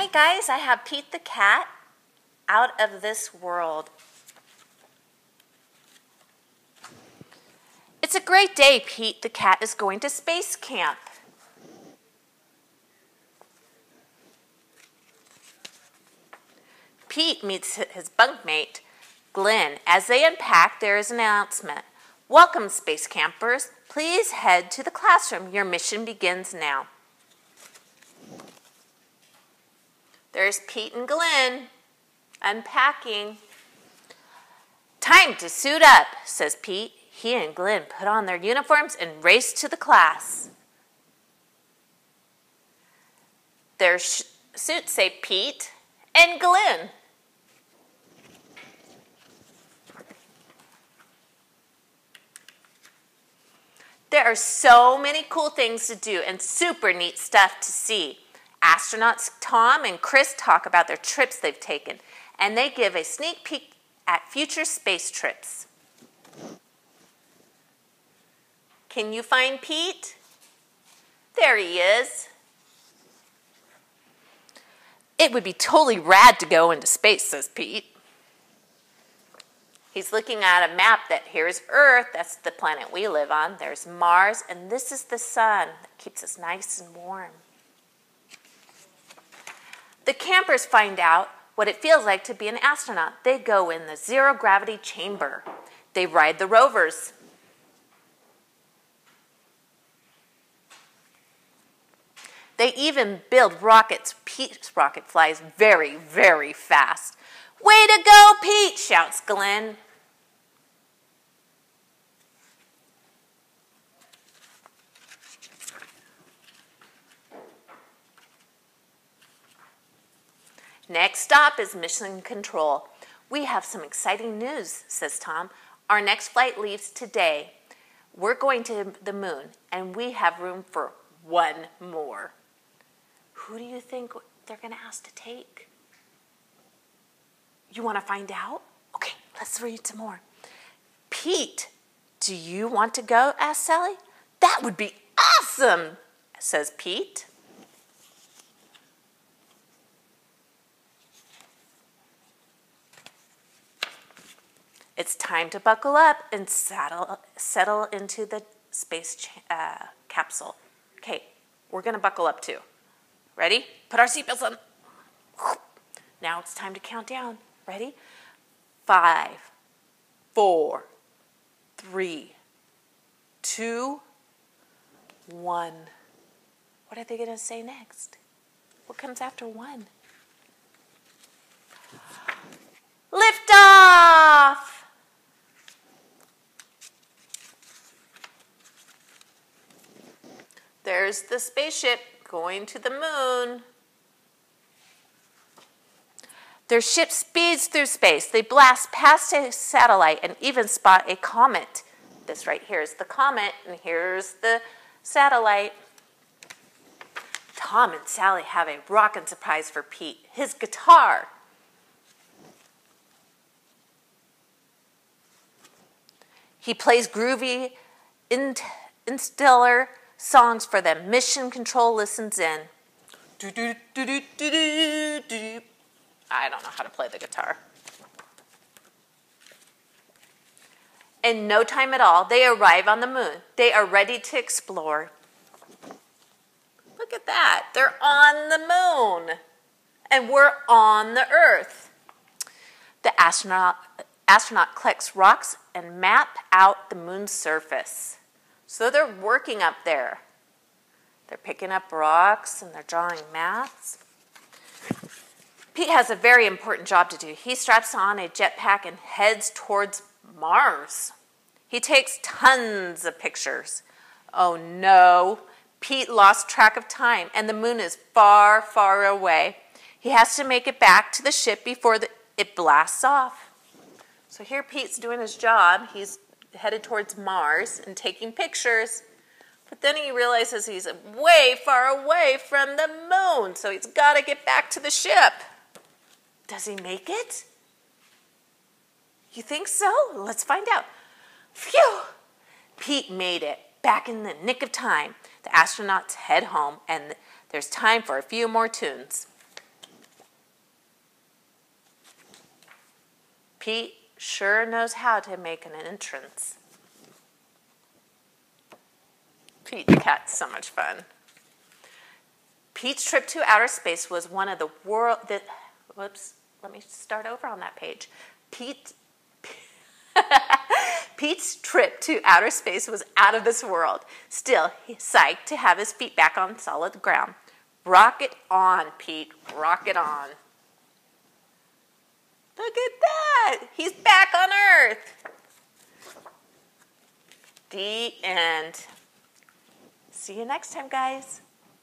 Hi guys, I have Pete the cat out of this world. It's a great day. Pete the cat is going to space camp. Pete meets his bunkmate, Glenn. As they unpack, there is an announcement. Welcome, space campers. Please head to the classroom. Your mission begins now. There's Pete and Glenn unpacking. Time to suit up, says Pete. He and Glenn put on their uniforms and race to the class. Their suits say Pete and Glenn. There are so many cool things to do and super neat stuff to see. Astronauts Tom and Chris talk about their trips they've taken, and they give a sneak peek at future space trips. Can you find Pete? There he is. It would be totally rad to go into space, says Pete. He's looking at a map that here's Earth, that's the planet we live on. There's Mars, and this is the sun that keeps us nice and warm. The campers find out what it feels like to be an astronaut. They go in the zero-gravity chamber. They ride the rovers. They even build rockets. Pete's rocket flies very, very fast. Way to go, Pete, shouts Glenn. Next stop is Mission Control. We have some exciting news, says Tom. Our next flight leaves today. We're going to the moon, and we have room for one more. Who do you think they're going to ask to take? You want to find out? Okay, let's read some more. Pete, do you want to go? Asked Sally. That would be awesome, says Pete. It's time to buckle up and settle into the space capsule. Okay, we're going to buckle up too. Ready? Put our seatbelts on. Now it's time to count down. Ready? 5, 4, 3, 2, 1. What are they going to say next? What comes after 1? Lift off! There's the spaceship going to the moon. Their ship speeds through space. They blast past a satellite and even spot a comet. This right here is the comet, and here's the satellite. Tom and Sally have a rockin' surprise for Pete, his guitar. He plays groovy, interstellar songs for them. Mission Control listens in. I don't know how to play the guitar. In no time at all, they arrive on the moon. They are ready to explore. Look at that. They're on the moon. And we're on the Earth. The astronaut collects rocks and map out the moon's surface. So they're working up there. They're picking up rocks and they're drawing maps. Pete has a very important job to do. He straps on a jetpack and heads towards Mars. He takes tons of pictures. Oh no, Pete lost track of time and the moon is far, far away. He has to make it back to the ship before it blasts off. So here Pete's doing his job. He's headed towards Mars and taking pictures. But then he realizes he's way far away from the moon, so he's got to get back to the ship. Does he make it? You think so? Let's find out. Phew! Pete made it, back in the nick of time. The astronauts head home, and there's time for a few more tunes. Pete sure knows how to make an entrance. Pete the cat's so much fun. Pete's trip to outer space was one of the world. Whoops, let me start over on that page. Pete's trip to outer space was out of this world. Still, he's psyched to have his feet back on solid ground. Rocket on, Pete. Rocket on. Look at that. He's back on Earth. The end. See you next time, guys.